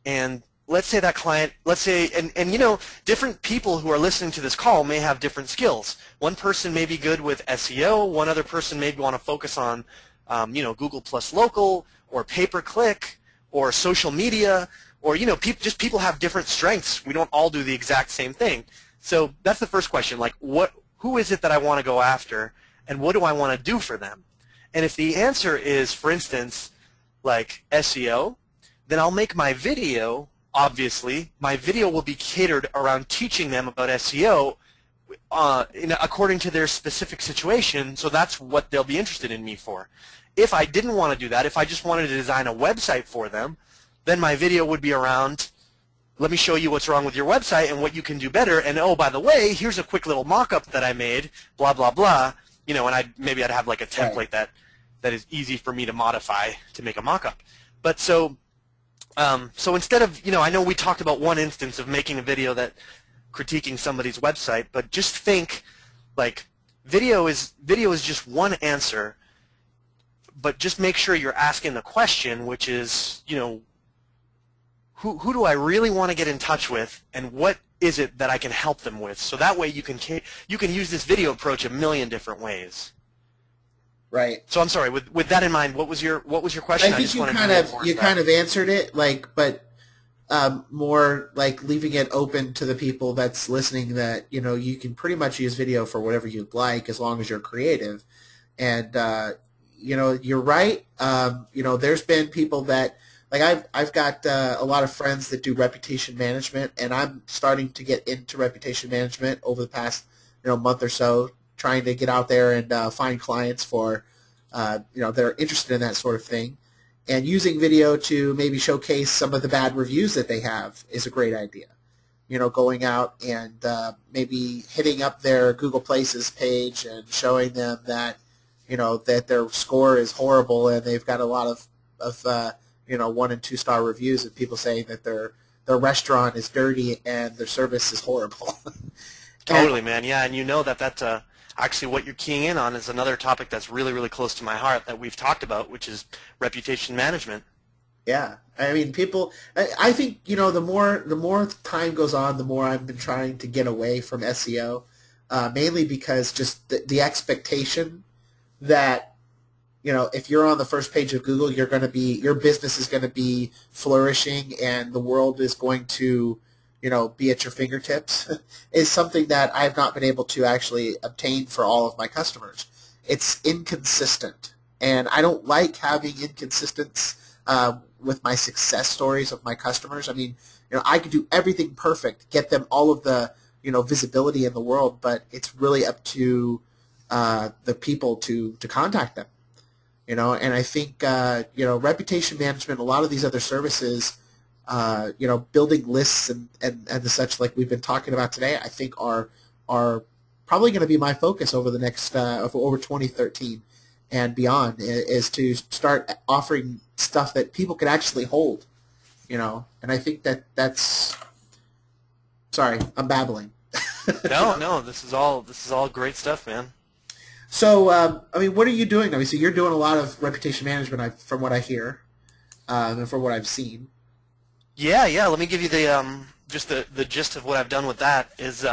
And let's say that client, and different people who are listening to this call may have different skills. One person may be good with SEO. One other person may want to focus on, Google Plus Local or pay-per-click or social media, or people have different strengths. We don't all do the exact same thing. So that's the first question. Like, who is it that I want to go after, and what do I want to do for them? And if the answer is, for instance, like SEO, then I'll make my video. Obviously, my video will be catered around teaching them about SEO according to their specific situation, so that's what they'll be interested in me for. If I didn't want to do that, if I just wanted to design a website for them, then my video would be around, let me show you what's wrong with your website and what you can do better, and oh, by the way, here's a quick little mock-up that I made, blah, blah, blah, and maybe I'd have like a template that is easy for me to modify to make a mock-up. But so instead of, I know we talked about one instance of making a video that critiquing somebody's website, but just think, like, video is just one answer, but just make sure you're asking the question, which is, who do I really want to get in touch with, and what is it that I can help them with? So that way you can use this video approach a million different ways. Right. So I'm sorry. With that in mind, what was your question? I think you kind of answered it, but more like leaving it open to the people that's listening. That you can pretty much use video for whatever you'd like as long as you're creative, and you're right. There's been people that like I've got a lot of friends that do reputation management, and I'm starting to get into reputation management over the past month or so, trying to get out there and find clients for that are interested in that sort of thing. And using video to maybe showcase some of the bad reviews that they have is a great idea. Going out and maybe hitting up their Google Places page and showing them that that their score is horrible and they've got a lot of 1- and 2-star reviews and people saying that their restaurant is dirty and their service is horrible. Totally, man. Yeah, and that's actually what you're keying in on is another topic that's really, really close to my heart that we've talked about, which is reputation management. Yeah, I mean, I think the more time goes on, the more I've been trying to get away from SEO, mainly because just the expectation that if you're on the first page of Google, your business is going to be flourishing, and the world is going to, be at your fingertips, is something that I've not been able to actually obtain for all of my customers. It's inconsistent, and I don't like having inconsistence with my success stories of my customers. I mean, I could do everything perfect, get them all of the, visibility in the world, but it's really up to the people to contact them. And I think, reputation management, a lot of these other services, building lists and the such like we've been talking about today, I think are probably going to be my focus over the next, over 2013 and beyond, is to start offering stuff that people can actually hold, and I think that's, sorry, I'm babbling. No, this is all great stuff, man. So, I mean, what are you doing? I mean, so you're doing a lot of reputation management, from what I hear, and from what I've seen. Yeah. Let me give you the just the gist of what I've done with that is,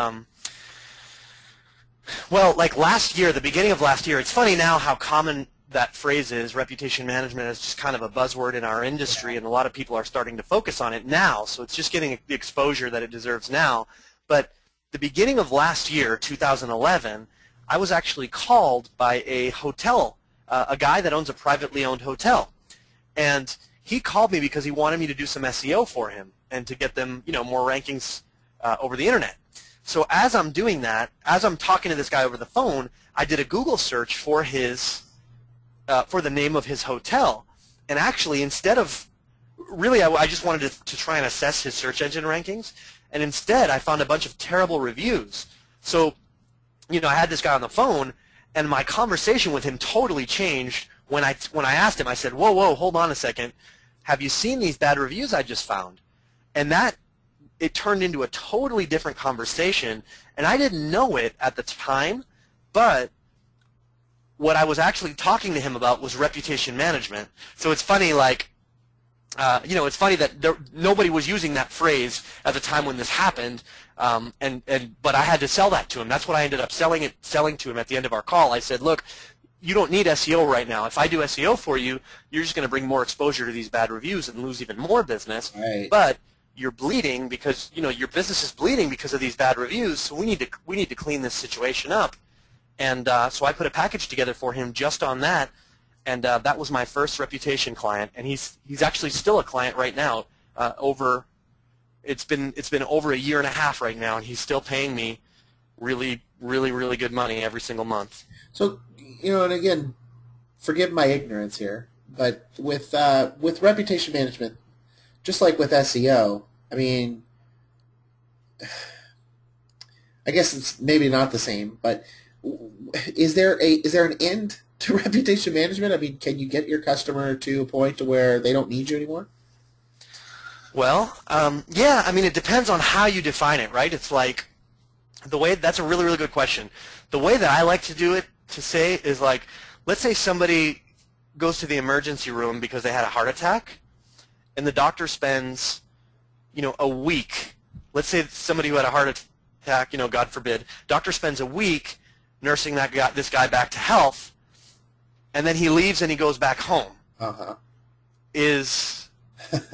well, like last year, the beginning of last year. It's funny now how common that phrase is. Reputation management is just kind of a buzzword in our industry, and a lot of people are starting to focus on it now. So it's just getting the exposure that it deserves now. But the beginning of last year, 2011. I was actually called by a hotel, a guy that owns a privately owned hotel, and he called me because he wanted me to do some SEO for him and to get them, more rankings over the internet. So as I'm doing that, as I'm talking to this guy over the phone, I did a Google search for for the name of his hotel, and actually instead of really, I just wanted to try and assess his search engine rankings, and instead I found a bunch of terrible reviews. So I had this guy on the phone, and my conversation with him totally changed when I asked him. I said, whoa, hold on a second. Have you seen these bad reviews I just found? And it turned into a totally different conversation, and I didn't know it at the time, but what I was actually talking to him about was reputation management. So it's funny, it's funny that nobody was using that phrase at the time when this happened, but I had to sell that to him. That's what I ended up selling to him at the end of our call. I said, look, you don't need SEO right now. If I do SEO for you, you're just going to bring more exposure to these bad reviews and lose even more business. Right. But you're bleeding because your business is bleeding because of these bad reviews. So we need to clean this situation up. And so I put a package together for him just on that. And that was my first reputation client, and he's actually still a client right now. It's been over a year and a half right now, and he's still paying me really, really, really good money every single month. So, and again, forgive my ignorance here, but with reputation management, just like with SEO, I mean, I guess it's maybe not the same, but is there an end to reputation management? I mean, can you get your customer to a point to where they don't need you anymore? Well, yeah. I mean, it depends on how you define it, right? It's like that's a really, really good question. The way that I like to do it, to say, is like, let's say somebody goes to the emergency room because they had a heart attack, and the doctor spends, a week. Let's say somebody who had a heart attack, God forbid, doctor spends a week nursing this guy back to health, and then he leaves and he goes back home. Uh-huh. Is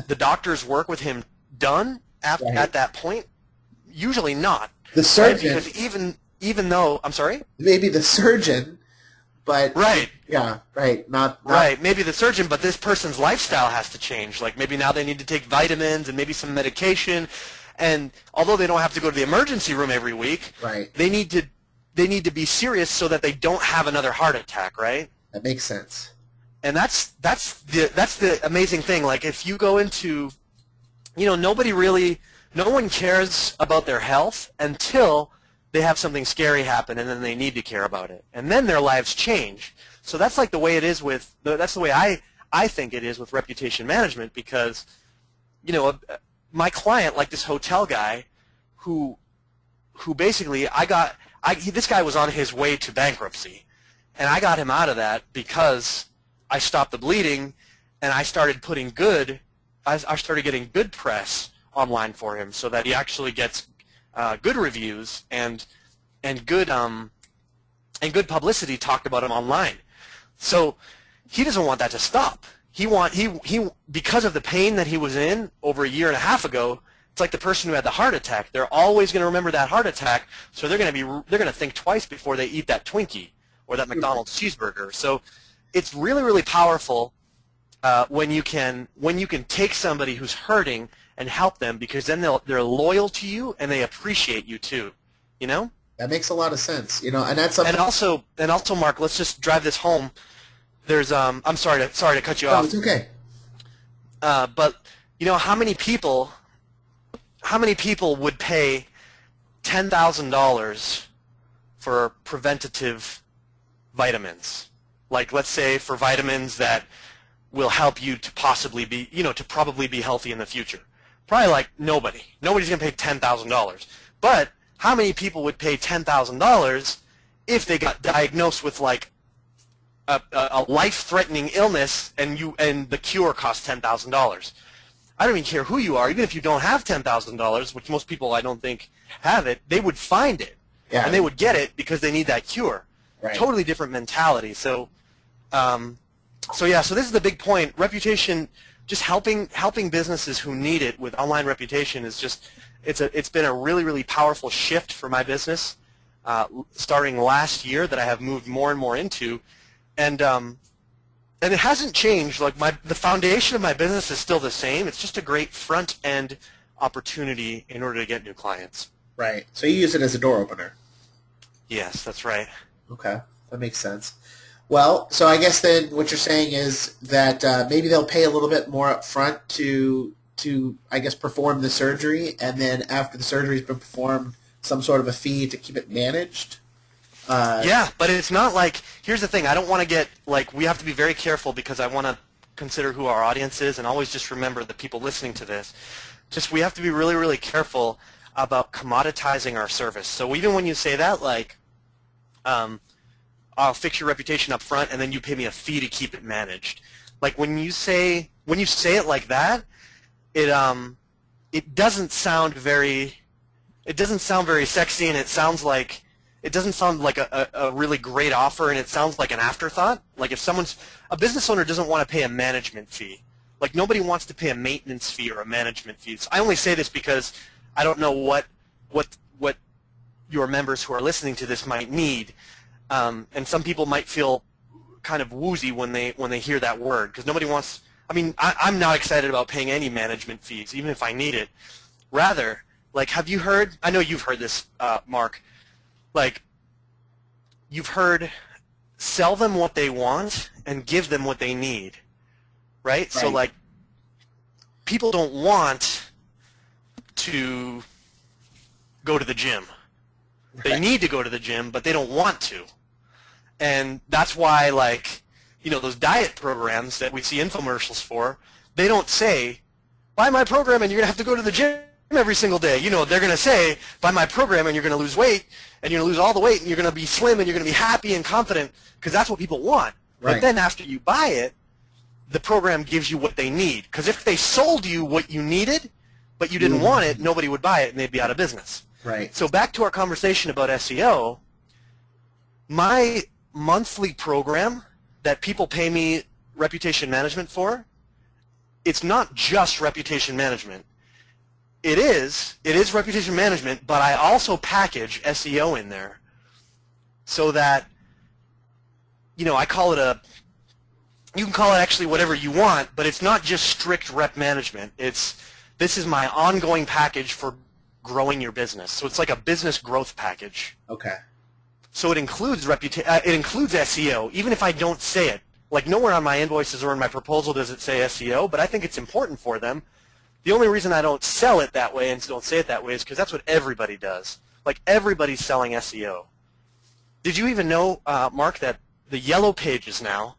the doctor's work with him done at that point? Usually not. The surgeon, right? Because even though, I'm sorry? Maybe the surgeon, but right. Yeah, right. Not right. Maybe the surgeon, but this person's lifestyle has to change. Like maybe now they need to take vitamins and maybe some medication, and although they don't have to go to the emergency room every week, right, they need to be serious so that they don't have another heart attack, right? That makes sense. And that's the amazing thing. Like if you go into, no one cares about their health until they have something scary happen, and then they need to care about it, and then their lives change. So that's like the way it is that's the way I think it is with reputation management, because, my client, like this hotel guy, who basically this guy was on his way to bankruptcy. And I got him out of that because I stopped the bleeding, and I started I started getting good press online for him, so that he actually gets good reviews and good publicity talked about him online. So he doesn't want that to stop. He because of the pain that he was in over a year and a half ago. It's like the person who had the heart attack. They're always going to remember that heart attack, so they're going to think twice before they eat that Twinkie or that McDonald's cheeseburger. So it's really, really powerful when you can take somebody who's hurting and help them, because then they're loyal to you and they appreciate you too. You know? That makes a lot of sense. You know, and that's something. And also, Mark, let's just drive this home. There's I'm sorry to cut you No, off. it's okay. But you know, how many people would pay $10,000 for preventative vitamins? Like, let's say for vitamins that will help you to possibly be, to probably be healthy in the future. Probably like nobody. Nobody's going to pay $10,000. But how many people would pay $10,000 if they got diagnosed with like a life-threatening illness and the cure cost $10,000? I don't even care who you are. Even if you don't have $10,000, which most people I don't think have it, they would find it. Yeah. And they would get it because they need that cure. Right. Totally Different mentality. So this is the big point. Reputation, just helping businesses who need it with online reputation is just, it's been a really, really powerful shift for my business starting last year that I have moved more and more into. And it hasn't changed. Like the foundation of my business is still the same. It's just a great front end opportunity in order to get new clients. Right. So you use it as a door opener. Yes, that's right. Okay, that makes sense. Well, so I guess then what you're saying is that maybe they'll pay a little bit more up front to I guess perform the surgery, and then after the surgery's been performed, some sort of a fee to keep it managed. Yeah, but it's not like, here's the thing, I don't want to get, like, we have to be very careful because I want to consider who our audience is and always just remember the people listening to this. Just we have to be really, really careful about commoditizing our service. So even when you say that, like, I'll fix your reputation up front and then you pay me a fee to keep it managed. Like when you say it like that, it doesn't sound very sexy, and it doesn't sound like a really great offer, and it sounds like an afterthought. Like if a business owner doesn't want to pay a management fee, like nobody wants to pay a maintenance fee or a management fee. So I only say this because I don't know what your members who are listening to this might need, and some people might feel kind of woozy when they hear that word, because nobody wants. I mean, I'm not excited about paying any management fees, even if I need it. Rather, like, have you heard? I know you've heard this, Mark. Like, you've heard, sell them what they want and give them what they need, right? So, like, people don't want to go to the gym. They need to go to the gym, but they don't want to. And that's why, like, those diet programs that we see infomercials for, they don't say, buy my program and you're going to have to go to the gym every single day. They're going to say, buy my program and you're going to lose weight, and you're going to lose all the weight, and you're going to be slim, and you're going to be happy and confident, because that's what people want. Right. But then after you buy it, the program gives you what they need. Because if they sold you what you needed, but you didn't want it, nobody would buy it, and they'd be out of business. Right. So back to our conversation about SEO, my monthly program that people pay me reputation management for, it's not just reputation management. It is reputation management, but I also package SEO in there so that, I call it you can call it actually whatever you want, but it's not just strict rep management. This is my ongoing package for growing your business. So it's like a business growth package. Okay. So it includes SEO, even if I don't say it. Like nowhere on my invoices or in my proposal does it say SEO, but I think it's important for them. The only reason I don't sell it that way and don't say it that way is because that's what everybody does. Like everybody's selling SEO. Did you even know, Mark, that the Yellow Pages now,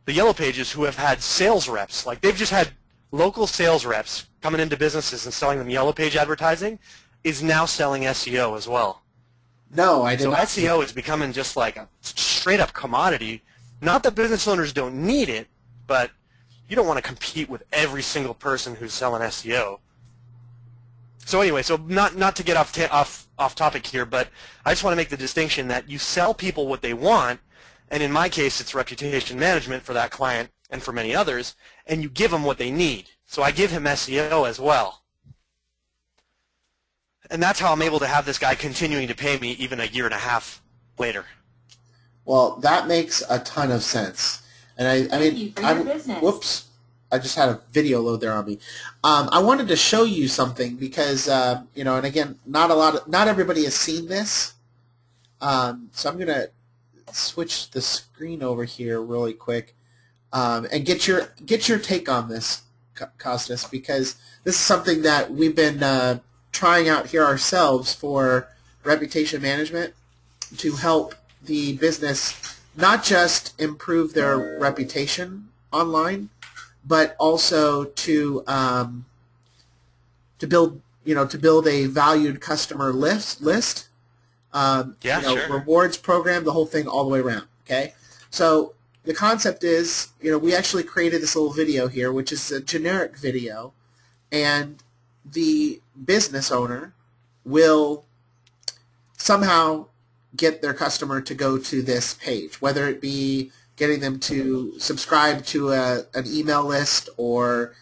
the Yellow Pages who have had sales reps, like they've just had local sales reps coming into businesses and selling them Yellow Page advertising, is now selling SEO as well. No, I did not. So SEO is becoming just like a straight-up commodity. Not that business owners don't need it, but you don't want to compete with every single person who's selling SEO. So anyway, so not to get off topic here, but I just want to make the distinction that you sell people what they want, And in my case, it's reputation management for that client and for many others, and you give them what they need. So I give him SEO as well. And that's how I'm able to have this guy continuing to pay me even a year and a half later. Well, that makes a ton of sense. And I mean, whoops, I just had a video load there on me. I wanted to show you something because you know, and again, not everybody has seen this. So I'm gonna switch the screen over here really quick and get your take on this, Costas, because this is something that we've been trying out here ourselves for reputation management to help the business not just improve their reputation online, but also to build a valued customer list. Sure. Rewards program, the whole thing all the way around. Okay, so the concept is, we actually created this little video here, which is a generic video, and the business owner will somehow get their customer to go to this page, whether it be getting them to subscribe to an email list, or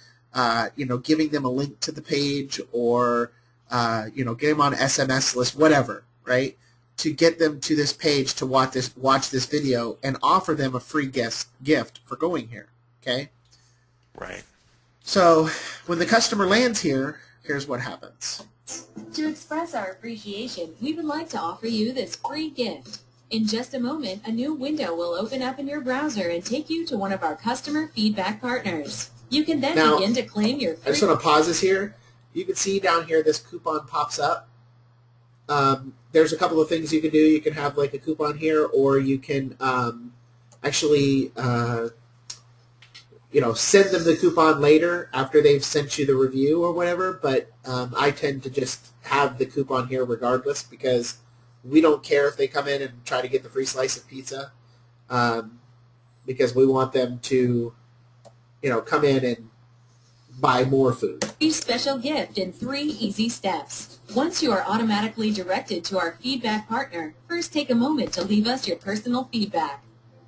giving them a link to the page, or get them on an SMS list, whatever, right? To get them to this page to watch this video and offer them a free gift for going here. Okay. Right. So when the customer lands here, here's what happens. To express our appreciation, we would like to offer you this free gift. In just a moment, a new window will open up in your browser and take you to one of our customer feedback partners. You can then begin to claim your free... I just want to pause this here. You can see down here this coupon pops up. There's a couple of things you can do. You can have like a coupon here, or you can actually send them the coupon later after they've sent you the review or whatever. But I tend to just have the coupon here regardless, because we don't care if they come in and try to get the free slice of pizza, because we want them to come in and buy more food. A special gift in 3 easy steps. Once you are automatically directed to our feedback partner, first take a moment to leave us your personal feedback.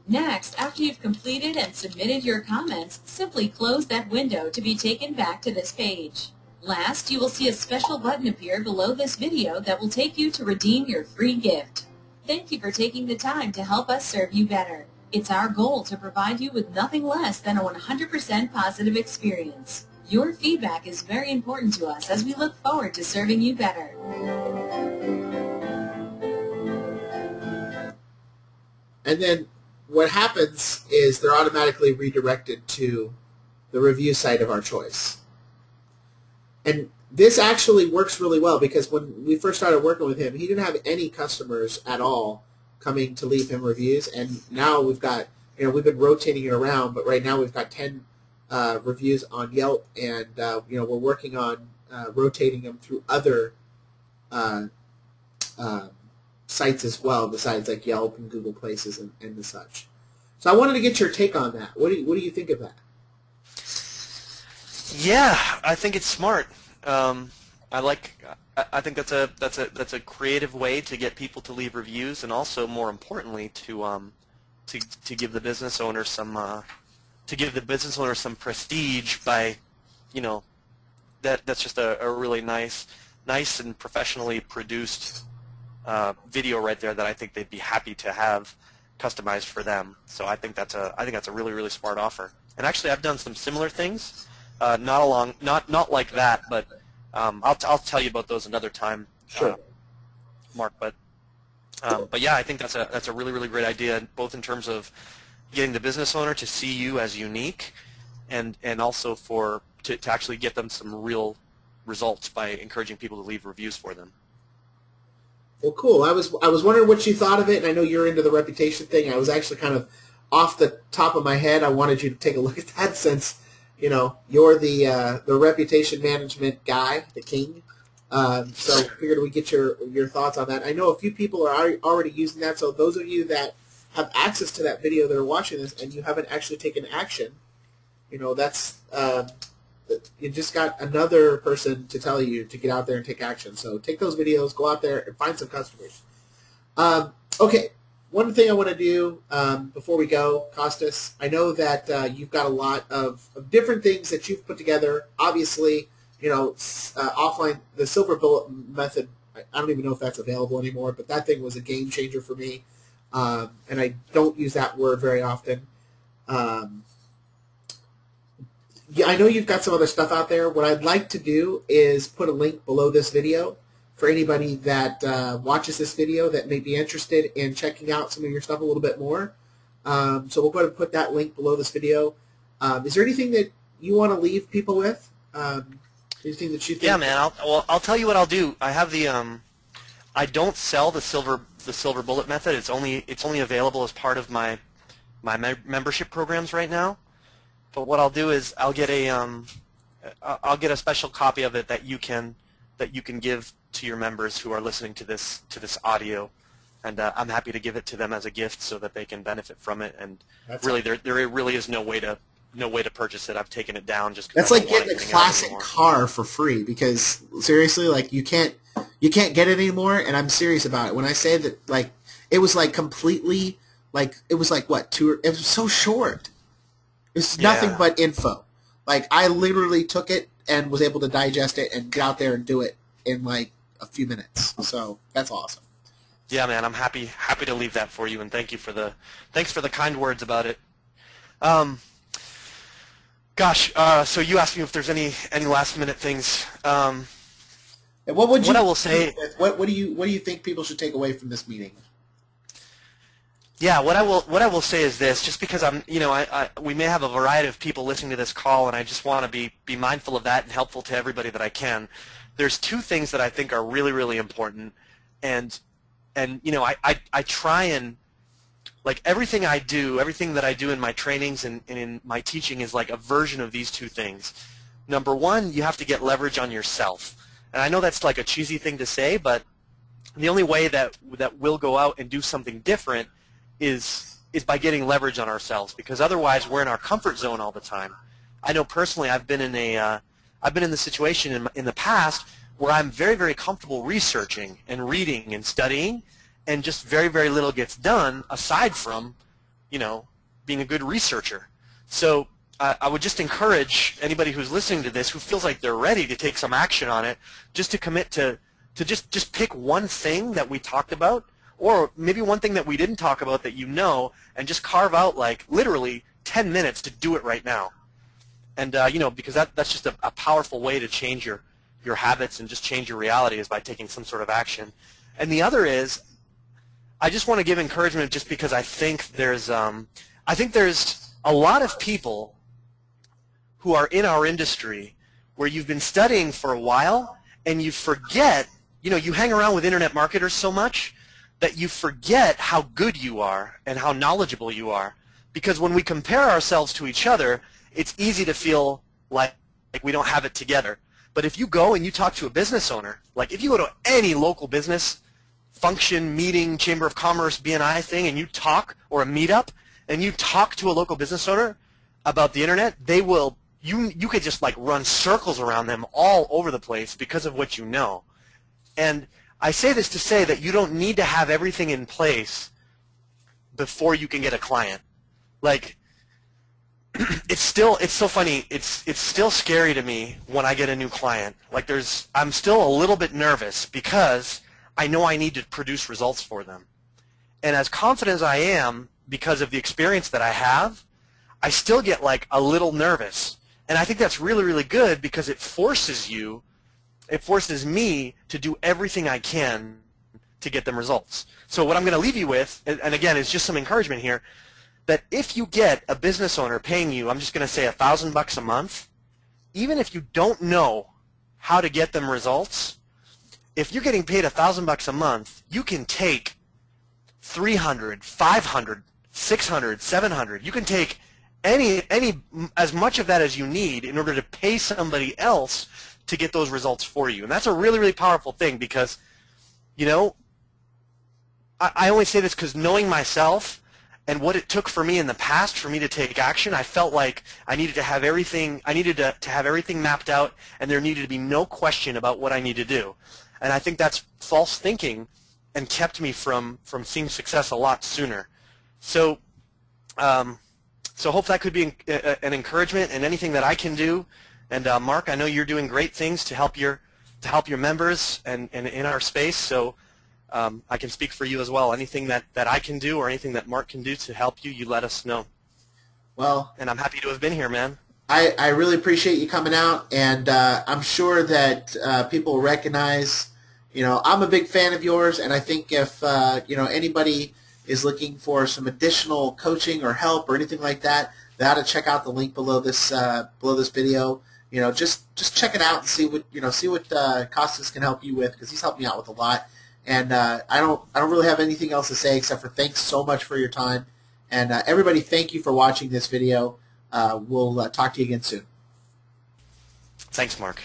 Next, after you've completed and submitted your comments, simply close that window to be taken back to this page. Last, you will see a special button appear below this video that will take you to redeem your free gift. Thank you for taking the time to help us serve you better. It's our goal to provide you with nothing less than a 100% positive experience. Your feedback is very important to us as we look forward to serving you better. And then what happens is they're automatically redirected to the review site of our choice. And this actually works really well, because when we first started working with him, he didn't have any customers at all coming to leave him reviews. And now we've got, we've been rotating it around, but right now we've got 10 reviews on Yelp, and we're working on rotating them through other sites as well, besides like Yelp and Google Places and the such. So I wanted to get your take on that. What do you think of that? Yeah, I think it's smart. I think that's a creative way to get people to leave reviews, and also, more importantly, to give the business owner some prestige by, that's just a really nice and professionally produced video right there that I think they'd be happy to have customized for them. So I think that's a really, really smart offer. And actually, I've done some similar things, not like that, but I'll tell you about those another time, sure, Mark. But yeah, I think that's a really, really great idea, both in terms of getting the business owner to see you as unique, and also to actually get them some real results by encouraging people to leave reviews for them. Well, cool. I was wondering what you thought of it, and I know you're into the reputation thing. I was actually kind of off the top of my head. I wanted you to take a look at that, since you're the reputation management guy, the king. So figured we'd get your thoughts on that. I know a few people are already using that, so those of you that have access to that video that are watching this and you haven't actually taken action, that's you just got another person to tell you to get out there and take action. So take those videos, go out there and find some customers. Okay, one thing I want to do before we go, Costas, I know that you've got a lot of different things that you've put together. Obviously, offline, the silver bullet method, I don't even know if that's available anymore, but that thing was a game changer for me. And I don't use that word very often. Yeah, I know you've got some other stuff out there. What I'd like to do is put a link below this video for anybody that watches this video that may be interested in checking out some of your stuff a little bit more. So we'll go ahead and put that link below this video. Is there anything that you want to leave people with? Anything that you think? Yeah, man. I'll tell you what I'll do. I have the I don't sell the silver bullet method. It's only available as part of my membership programs right now. But what I'll do is I'll get a special copy of it that you can give to your members who are listening to this audio, and I'm happy to give it to them as a gift so that they can benefit from it. And really, there really is no way to purchase it. I've taken it down just because that's like getting a classic car for free, because seriously, like you can't get it anymore. And I'm serious about it when I say that. Like it was like completely like it was like what it was so short. It's nothing but info. Like I literally took it and was able to digest it and get out there and do it in like a few minutes. So that's awesome. Yeah, man, I'm happy to leave that for you, and thanks for the kind words about it. So you asked me if there's any last minute things. And what I will say? What do you think people should take away from this meeting? Yeah, what I will say is this: just because we may have a variety of people listening to this call, and I just want to be mindful of that and helpful to everybody that I can. There's two things that I think are really, really important, and I try and like everything that I do in my trainings and in my teaching is like a version of these two things. Number one, you have to get leverage on yourself, and I know that's like a cheesy thing to say, but the only way that we'll go out and do something different is by getting leverage on ourselves, because otherwise we're in our comfort zone all the time. I know personally I've been in the situation in the past where I'm very, very comfortable researching and reading and studying, and just very, very little gets done aside from, being a good researcher. So I would just encourage anybody who's listening to this who feels like they're ready to take some action on it, just to commit to just pick one thing that we talked about, or maybe one thing that we didn't talk about that and just carve out like literally 10 minutes to do it right now. And because that's just a powerful way to change your habits and just change your reality, is by taking some sort of action. And the other is, I just want to give encouragement, just because I think there's a lot of people who are in our industry where you've been studying for a while and you forget, you hang around with internet marketers so much that you forget how good you are and how knowledgeable you are. Because when we compare ourselves to each other, it's easy to feel like we don't have it together. But if you go and you talk to a business owner, like if you go to any local business function, meeting, Chamber of Commerce, BNI thing, and you talk, or a meetup, and you talk to a local business owner about the internet, they will, you could just like run circles around them all over the place because of what you know. And I say this to say that you don't need to have everything in place before you can get a client. Like, it's so funny. It's still scary to me when I get a new client. Like I'm still a little bit nervous because I know I need to produce results for them. And as confident as I am because of the experience that I have, I still get like a little nervous. And I think that's really, really good, because it forces me to do everything I can to get them results. So what I'm going to leave you with, and again, it's just some encouragement here, that if you get a business owner paying you, I'm just going to say $1,000 a month, even if you don't know how to get them results, if you're getting paid $1,000 a month, you can take 300, 500, 600, 700. You can take as much of that as you need in order to pay somebody else to get those results for you. And that's a really, really powerful thing, because, I only say this because knowing myself and what it took for me in the past for me to take action, I felt like I needed to have everything, to have everything mapped out, and there needed to be no question about what I need to do. And I think that's false thinking, and kept me from seeing success a lot sooner. So so hope that could be an encouragement in anything that I can do. And Mark, I know you're doing great things to help your members and in our space. So I can speak for you as well. Anything that I can do or anything that Mark can do to help you, you let us know. Well, and I'm happy to have been here, man. I really appreciate you coming out, and I'm sure that people recognize, I'm a big fan of yours, and I think if, anybody is looking for some additional coaching or help or anything like that, they ought to check out the link below this video. Just check it out and see what Costas can help you with, because he's helped me out with a lot. And I don't really have anything else to say except for thanks so much for your time. And everybody, thank you for watching this video. We'll talk to you again soon. Thanks, Mark.